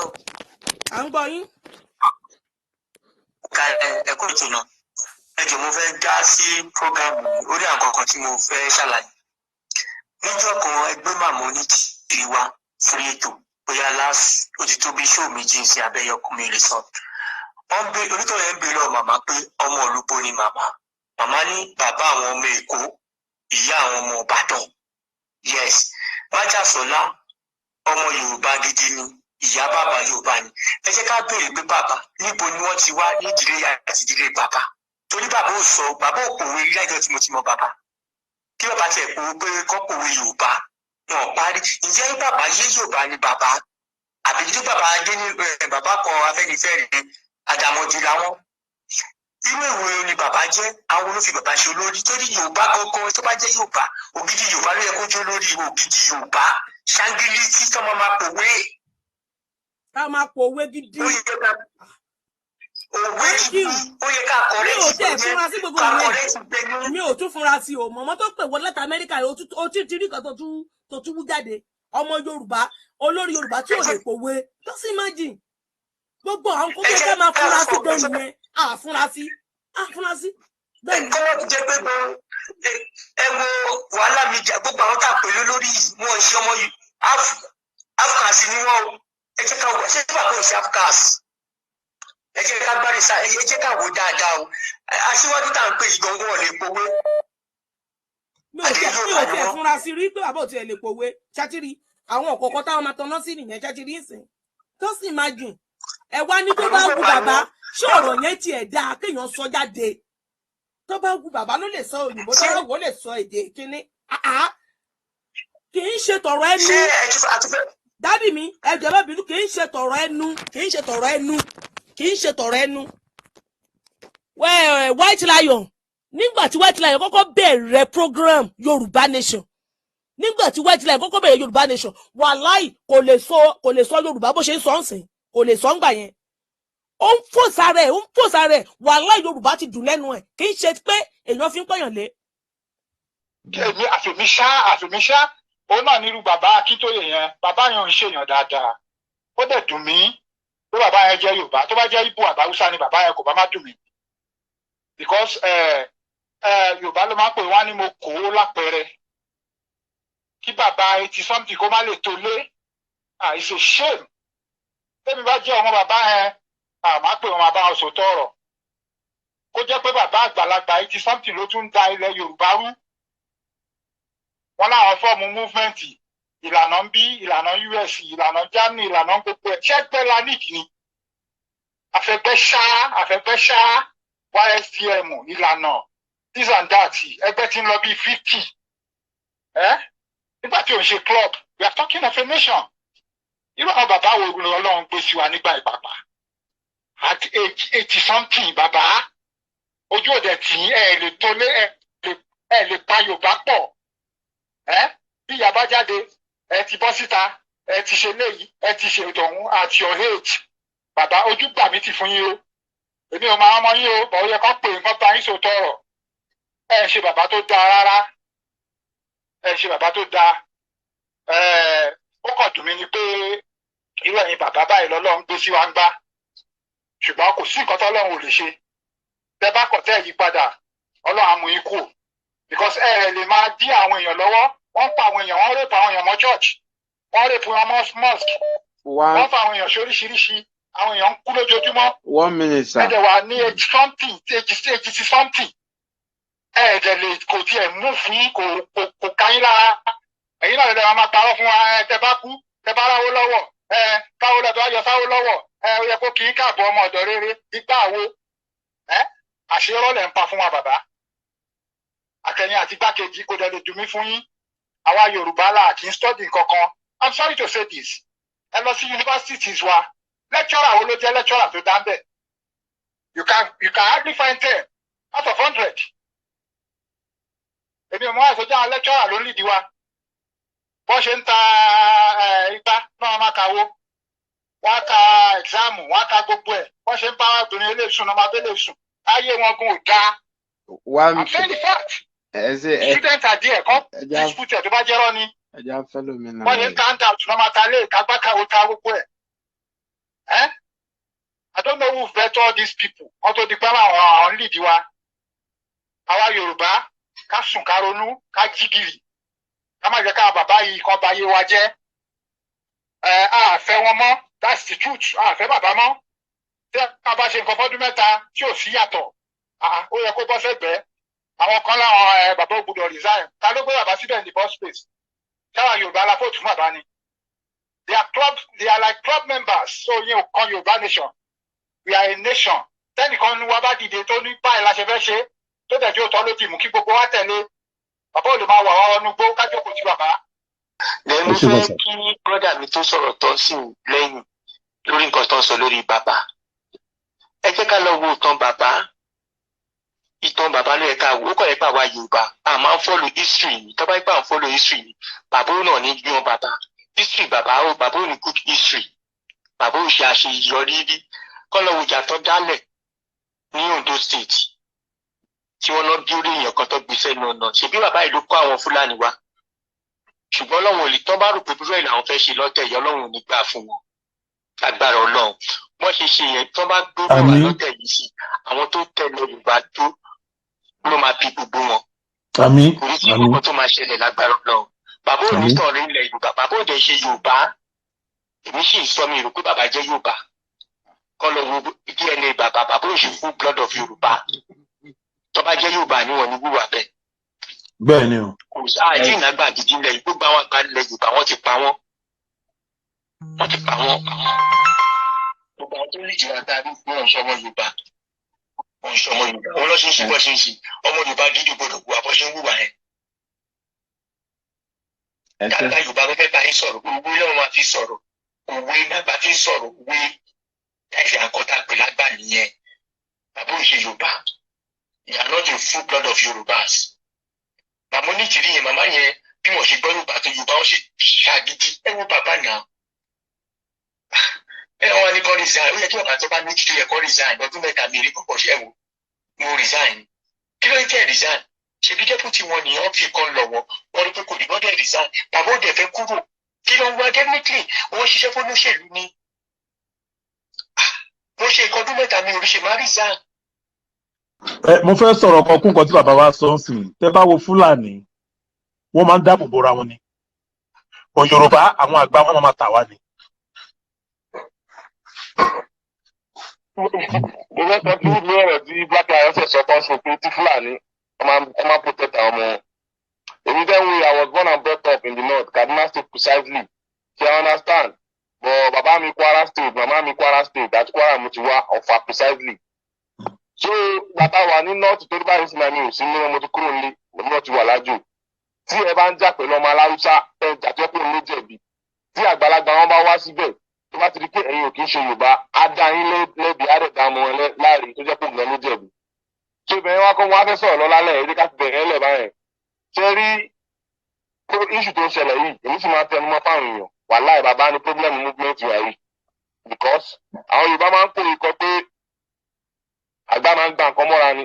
káàárọ̀. À ń gbọ́ yín. Ẹ̀kọ́ ìtùnà. Ẹ jọ̀ọ́ mo fẹ́ dá sí prógámù orí àkọ́kọ́ tí mo fẹ́ ṣàlàyé. Níjọ́ kan ẹgbẹ́ màmá oníkìrí wa fún ètò bóyá ó ti tó bí ṣóò méjì sí abẹ́yọkùnrin lè sọ. Onítọ̀ yẹn ń bèèrè lọ màmá pé ọmọ olúbo ni màmá. Màmá ní bàbá àwọn ọmọ Èkó, ìyá àwọn ọmọ Ìbàdàn. Yes, Májàsọ́lá ọmọ Yorùbá gidi ni, ìyá bàbá Yorùbá ni. Ẹ jẹ́ ká béèrè pé bàbá níbo ni wọ́n ti wá ní ìdílé àti ìdílé bàbá. Torí bàbá ò sọ, bàbá ò pòwe rí láìjọ́ tí mo ti mọ bàbá. Kí bàbá tiẹ̀ pòwe pé kọ́ pòwe Yorùbá wọn parí. Ǹjẹ́ bàbá yé Yorùbá ni bàbá? Àbí tí bàbá dé ní bàbá kan Afẹ́nifẹ́re àdàmọ̀dì làwọn. Irú èwo ni bàbá jẹ́, àwọn olófin bàbá ṣe olórí. Torí Yorùbá gangan tó bá jẹ́ Yorùbá, ògidì Yorùbá ló yẹ kó jẹ́ olórí ògidì Yorùbá. Ṣángílì tí tọ́mọ máa pòwe. Ká máa pòwe gidi. Òwe gidi, ó yẹ ká kọ̀rẹ́ mi ò tẹ̀ fúnra sí gbogbo ìyẹn. Mi ò tún fúnra sí o. Mọ̀mọ́ tó pè wọ́n láti Amẹ́ríkà ó ti rí kan tó tún wú jáde. Ọmọ Yorùbá, olórí Yorùbá tí ò lè pòwe. Just imagine. Gbogbo àwọn kókó ká máa fúnra sí bẹ́ẹ̀ nìyẹn. Fúnra sí. Bẹ́ẹ̀ ni. Kọ́lọ́ ti jẹ́ pé ẹ wo wàhálà mi jà gbogbo àwọn tá a pèlú lórí wọn ṣe ọmọ Afghans ni wọn o. Ẹ jẹ́ ká wọ ṣé tí bàbá ò ṣe Afghans. Ẹ jẹ́ ká gbárí sa ẹ jẹ́ ká wò dáadáa o. Aṣíwájú tá à ń pè yìí gangan ò lè powó. Mi ò tiẹ̀ fúnra sí rí pé bàbá ò tiẹ̀ lè pòwe. Ṣátìrí àwọn ọ̀kọ̀ọ̀kan táwọn máa tanná sí nìyẹn ṣátìrí ìsìn. Just imagine. Ẹ wá ní tó bá wù bàbá ṣé ọ̀rọ̀ yẹn tiẹ̀ dáa kéèyàn sọ jáde. Tó bá wù bàbá ló lè sọ òyìnbó tó bá wù ó lè sọ èdè kíní. Kì í ṣe tọ̀rọ̀ ẹnu. Dádì mi ẹjọ́ bá bínú kì í ṣe tọ̀rọ̀ ẹnu. White Lion nígbà tí White Lion kọ́kọ́ bẹ̀rẹ̀ program Yorùbá Nation wàláì kò lè sọ Yorùbá bó ṣe ń sọ ǹsìn kò lè sọ ǹgbà yẹn. Ó ń fòsà rẹ̀ wàláì Yorùbá ti dùn lẹ́nu ẹ̀ kì í ṣe pé èèyàn fi ń pọ̀yàn lé. Èmi àfẹ̀míṣá òun náà nírú bàbá Akintoye yẹn bàbá yẹn ò ń ṣèyàn dáadáa ó dẹ̀ dùn mí pé bàbá yẹn jẹ́ Yorùbá tó bá jẹ́ Ìgbò àbáwúsá ni bàbá yẹn kò bá má dùn mí because Yorùbá ló máa ń pè wọ́n ní mo kò ó lápẹẹrẹ kí bàbá 80 something kó má lè tó lé it's a shame tẹ́mi bá jẹ́ ọmọ bàbá yẹn máa pè wọ́n máa bá wọn sòótọ́ ọ̀rọ̀ kó jẹ́ pé bàbá àgbàlagbà 80 something ló tún da ilẹ̀ Yorùbá rú wọ́n láwọn fọ́ọ̀mù movement ìlànà ń bí ìlànà US ìlànà Germany ìlànà gbogbo ẹ̀ ṣẹ́gbẹ́ la nídìí ni àfẹ́gbẹ́ ṣá YSDM ìlànà this and that ẹgbẹ́ tí ń lọ bíi 50 nígbà tí ò ń ṣe club we are talking of a nation irú àwọn bàbá wo ni Ọlọ́run gbé sí wa nígbà ìpàpà at age 80 something bàbá ojú òde tí ẹ lè tó lé ẹ lè pa Yorùbá pọ̀ bí ìyá bá jáde ẹ ti bọ́ síta ẹ ti ṣe léyìí ẹ ti ṣe ìtọ̀hún at your age bàbá ojú gbà mí ti fún yín o èmi ò máa mọ yín o bọ̀ ó yẹ kó pè nǹkan bá yín sòótọ́ ọ̀rọ̀ ẹ ṣe bàbá tó dáa rárá ó kàn dùn mí ni pé irú ẹ̀yin bàbá báyìí lọ́lọ́run gbé sí wa ń gbá ṣùgbọ́n kò sí nǹkan tọ́lọ́run ò lè ṣe tẹ bá kọ̀ tẹ́ yí padà Ọlọ́run á mú yín kù because lè máa dí àwọn èèyàn lọ́wọ́ wọ́n pa àwọn èèyàn wọ́n rèpù àwọn èèyàn mọ́ church wọ́n rèpù wọn mọ́ mosque wọ́n fa àwọn èèyàn ṣoríṣiríṣi àwọn èèyàn ń kú lójoojúmọ́. 1 minute sir. ẹ̀jẹ̀ wà ní age something ẹ̀jẹ̀ lè kò tiẹ̀ mú fún kò káyín lára ẹ̀yin náà lè máa parọ́ fún wa tẹ bá kú tẹ bá ráwó lọ́wọ́ káwó lọ́dọ̀ ayọ̀ sáwó lọ́wọ́ ó yẹ kó kì í káàbọ̀ ọmọ ọ̀dọ̀ rere igbá àwo àṣeyọrọ lẹ̀ ń pa fún wa bàbá àtẹ̀yìn àti gbákejì kò dẹ̀ lè dùn mí fún yín àwa Yorùbá là kì í study kankan I'm sorry to say this ẹ lọ sí universities wa lecturer wo ló jẹ́ lecturer tó dá ń bẹ̀ you can hardly find 10 out of 100 èmi ò mọ àìsọjá àwọn lecturer ló ń lìdí wa bọ́n ṣe ń ta igbá náà máa kàwó wọ́n á ka exam wọ́n á ka gbogbo ẹ̀ bọ́n ṣe ń bá obìnrin eléṣùn náà máa bẹ́ lè sùn ayé wọn gun ò dáa I'm saying the fact student are there kọ́ dispute ẹ̀ tó bá jẹ́rọ́ ni wọ́n ṣe ń count out náà máa ta lé ìkágbákàwó ta gbogbo ẹ̀ I don't know who vet all these people. Wọ́n tó di pé àwọn lead wa. Àwa Yorùbá ká sùn ká ronú ká jí gìrì. Ká má jẹ́ ká bàbá yìí kan bá yé wa jẹ́. A fẹ́ wọn mọ́. That's the truth. A fẹ́ bàbá mọ́. Tí a bá ṣe nǹkan fọ́dún mẹ́ta tí ò sí yàtọ̀. Ó yẹ kó bọ́ sẹ́gbẹ̀ẹ́. Àwọn kan láwọn bàbá ò gbọdọ̀ resign. Ta ló gbé bàbá síbẹ̀ ní boss space? Táwa Yorùbá la fóòtù bàbá ni. They are like club members. So yẹn ò kan Yorùbá nation. We are a nation. Tẹ́nìkan ní wá bá dìde tó ní báyìí la ṣe fẹ́ ṣe tó dẹ̀ jó tọ́ ló ti mú kí gbogbo wa tẹ̀lé. Bàbá ò lè máa wà wá ọnú gbó kájọ́ kò tí bàbá. Lẹ́nu fẹ́ kí brọ́dà mi tó sọ̀rọ̀ tán sí lẹ́yìn lórí nǹkan tó ń sọ lórí bàbá. Ẹ jẹ́ ká lọ wo ìtàn bàbá. Ìtàn bàbá ló yẹ ká wò ó kọ̀ yẹ pé àwa Yorùbá a máa ń follow history ni tó bá yẹ pé à ń follow history ni bàbá náà ní gbìyànjú bàbá history bàbá ò ní good history bàbá ò ṣe àṣeyọrí rí kọ́ lọ wo ìjà tó dálẹ̀ ní Ondo State tí wọ́n lọ bí orí èèyàn kan tó gbé sẹ́nu ọ̀nà ṣèbí bàbá yìí ló kó àwọn Fúlàní wá ṣùgbọ́n Ọlọ́run ò lè tán bá rò pé bíbélì làwọn fẹ́ ṣe lọ́tẹ̀ yìí Ọlọ́run ò ní gbà fún wọn agbára Ọlọ́run wọ́n ṣe yẹn tán bá gbé wà lọ́tẹ̀ yìí sí àwọn tó tẹ̀lé Yorùbá tó ló máa bí gbogbo wọn. Àmín. Orí tí gbogbo tó máa ṣẹlẹ̀ lágbára Ọlọ́run. Bàbá ò ní tọ̀rí ilẹ̀ Yorùbá, bàbá ò dẹ̀ ṣe Yorùbá. Èmi sì ń sọ mi rò pé bàbá jẹ́ Yorùbá. Kọ́ lọ wo DNA bàbá ò ṣe full blood of Yorùbá. Tó bá jẹ́ Yorùbá ni wọ́n ní wúwà bẹ́ẹ̀. Bẹ́ẹ̀ ni o. Kò sáà tí ìnágbà gidi ilẹ̀ yìí gbogbo àwọn àgbà ilẹ̀ Yorùbá wọ́n ti pa wọ́n. Wọ́n ti pa wọ́n. Gbogbo àwọn tó lè jìnnà dáadé fún ọ̀ṣọ́mọ Yorùbá. Ọ̀ṣọ́mọ Yorùbá. Wọ́n lọ sí ń ṣubọ̀ ṣe ń ṣe. Ọmọ Yorùbá dídì gbọdọ̀ wù àbọ̀ ṣe ń wùwà yẹn. Dàgbà Yorùbá fẹ́ bá yín sọ̀rọ̀, òwe lọ́wọ́ máa fi sọ̀rọ̀, òwe lágbà fi sọ̀rọ̀, òwe ẹ̀fẹ̀ àkọ́tà pè lágbà nìyẹn. Bàbá òṣè Yorùbá, you are not a full blood of Yorùbás. Màmá onítìrí yẹn, màmá yẹn bí wọ́n ṣe gbọ́ Yorùbá tó Yorùbá wọ́n ṣe ṣàgídí, ẹ wo bàbá náà. Ẹ wọ́n ní kọ́ resign, ó yẹ kí bàbá tó bá ní títí yẹ kọ́ resign, ọdún mẹ́ta mi rí púpọ̀ ṣẹ́ wo, mo resign. Kí ló ń tẹ̀ resign? Ṣebí dẹ́pútì wọn nìyẹn fi kan lọ́wọ́ wọn rí pé kò ní gbọ́dọ̀ resign bàbá òde fẹ́ kúrò kí ló ń wá definitely wọ́n ṣiṣẹ́ fún olóṣèlú ni wọ́n ṣe nǹkan ọdún mẹ́ta mi ò rí ṣe má resign. Mo fẹ́ sọ̀rọ̀ kan kún nǹkan tí bàbá wa sọ ń sìn tẹ́ bá wo Fúlàní wọ́n máa ń dáàbò bora wọn ni bọ̀ Yorùbá àwọn àgbà wọn máa tà wá ni. Mo fẹ́ sọ fún mi ọ̀rọ̀ tí Black Lion sọ kan sọ pé tí Fúlàní ọmọ protect àwọn ọmọ. Èmi dẹ́ wo I was born and brought up in the north, Kaduna State precisely. So I understand. But bàbá mi Kwara State, màmá mi Kwara State, àti Kwara mo ti wá Ọ̀fà precisely. So bàtà wà ní north tó báyìí sí mi ò sí ní mo ti kúrò nílé, mo ti wà lájò. Tí ẹ bá ń jà pẹ̀lú ọmọ aláwùsá, ẹ jà tó pé ló jẹ̀bi. Tí àgbàlagbà wọn bá wá síbẹ̀, tó bá ti di pé ẹ̀yin ò kì í ṣe Yorùbá, á dá yín lẹ́bi á dẹ̀ dá ọmọ láàrin tó jẹ́ pé òun ló jẹ̀bi. Ṣé ibẹ̀rẹ̀ wá kọ́ wọn á fẹ́ sọ̀rọ̀ lọ́lá lẹ̀ ẹ̀rí ká ti bẹ̀rẹ̀ ẹlẹ̀ báyẹn. Ṣé rí iṣu tó ń ṣẹlẹ̀ yìí, èmi sì máa tẹnu mọ́ fáwọn èèyàn. Wàláì bàbá ní problem movement wà yìí. Because àwọn Yorùbá máa ń kó ikọ̀ pé àgbà máa ń gba nǹkan mọ́ra ni.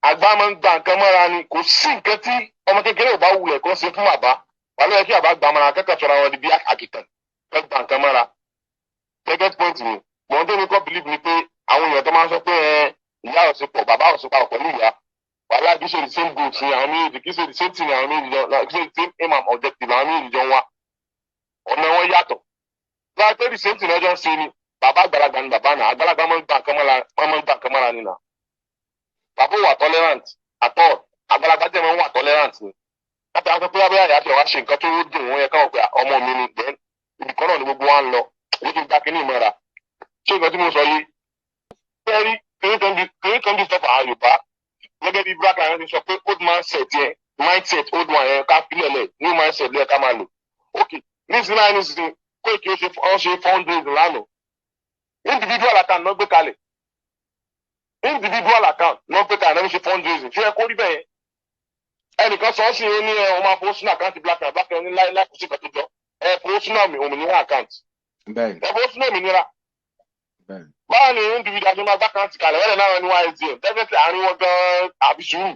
Àgbà máa ń gba nǹkan mọ́ra ni. Kò sí nǹkan tí ọmọ kékeré ò bá wulẹ̀ kó ṣe fún bàbá. Wàlẹ́ yẹ kí bàbá gba mọ́ra akẹ́kọ̀ọ́ sọ̀rọ̀ àwọn ibi àkìtàn. Fẹ́ gba nǹkan mọ́ra. Second point mi, mọ̀ tó ní kọ́ believe ni pé àwọn èèyàn tó máa ń sọ pé ìyá ọ̀sìn pọ̀ bàbá ọ̀sìn pọ̀ pẹ̀lú ìyá wàhálà kì í ṣe the same goals ni àwọn méjèèjì kì í ṣe the same thing àwọn méjèèjì jọ kì í ṣe the same aim and objective àwọn méjèèjì jọ ń wá ọ̀nà wọn yàtọ̀ láti pé the same thing lọ́jọ́ ń ṣe ni bàbá àgbàlagbà ni bàbá náà àgbàlagbà máa ń gbà nǹkan mọ́ra ni nà bàbá wà tolerant àtọ̀ àgbàlagbà jẹ́ máa ń wà tolerant ni láti àwọn pé abẹ́yà yàtọ̀ wá ṣe nǹkan tó dùn wọ́n yẹ káwọn pé ọmọ mi ni then ibìkan náà ni gbogbo wa ń lọ èyí kì í gbà kínní ìmọ̀ra ṣé nǹkan tí mo sọ yìí fẹ́ẹ́rí kìí kan bí sọ́kà àwọn Yorùbá gẹ́gẹ́ bí Black Lion ti sọ pé old mindset yẹn mindset old one yẹn ká fílẹ̀ lẹ̀ new mindset lẹ̀ ká máa lò ok nísìnyí náà nísìnyí kó èkì ó ṣe fundraising lánàá individual account náà gbé kalẹ̀ individual account náà gbé kalẹ̀ náà ṣe fundraising ṣé ẹ kó rí bẹ́ẹ̀ ẹnìkan sọ ọ́ sí ní ẹ ọmọ àfọwọ́ sínú àkáǹtì Black Lion ní láìpẹ́ sí ìkàtó jọ ẹ fọwọ́ sínú òmìnira àkáǹtì ẹ fọwọ́ sínú òmìnira báwo ni individual ṣe máa gbá àkáǹtì kalẹ̀ wọ́n lè náà ní ysdm definitely àárín wọn gan àbí sùúrù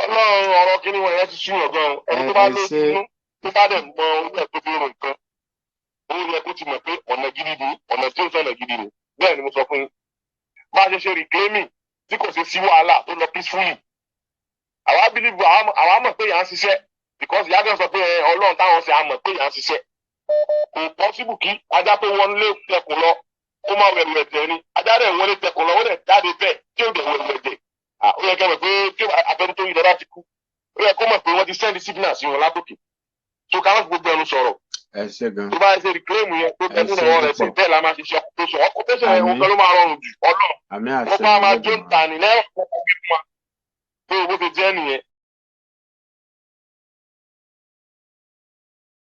ọlọ́run ọ̀rọ̀ kíní wọn yẹn ti sùúrù gan ẹni tó bá ló sínú tó bá dẹ̀ mọ owó ẹ̀ tó fi rò nǹkan owó yẹ kó ti mọ̀ pé ọ̀nà gidi ni ọ̀nà tí ó sọ̀nà gidi ni bẹ́ẹ̀ ni mo sọ fún yín bá a ṣe reclaiming tí kò ṣe sí wàhálà tó lọ peacefully àwa believe àwa mọ̀ pé yà ń ṣiṣẹ́ because ìyá kan sọ pé ọlọ́run táwọn ṣe àmọ̀ pé yà ń ṣiṣẹ́ kò possible kí ajá tó wọ́n lé tẹkùn lọ kó má wẹ̀rù ẹ̀jẹ̀ ni ajá rẹ̀ wọlé tẹkùn lọ wọ́n dẹ̀ jáde bẹ́ẹ̀ tí ó dẹ̀ wẹ̀rù ẹ̀jẹ̀ ó yẹ kẹ́ mọ̀ pé tí abẹ́ni tó yí lọ́dá ti kú ó yẹ kó mọ̀ pé wọ́n ti send signal sí wọn látòkè tó ká wọ́n gbogbo ẹnu sọ̀rọ̀ tó bá ṣe reclaim yẹn tó tẹ́lú lọ́wọ́ rẹ̀ sí bẹ́ẹ̀ la máa ṣiṣẹ́ ọkùnrin ọkùnrin yẹn òun ló máa rọrùn jù ọlọ́run wọ́n bá máa jó ń tà ní lẹ́yìn tó bó ti jẹ́ nìyẹn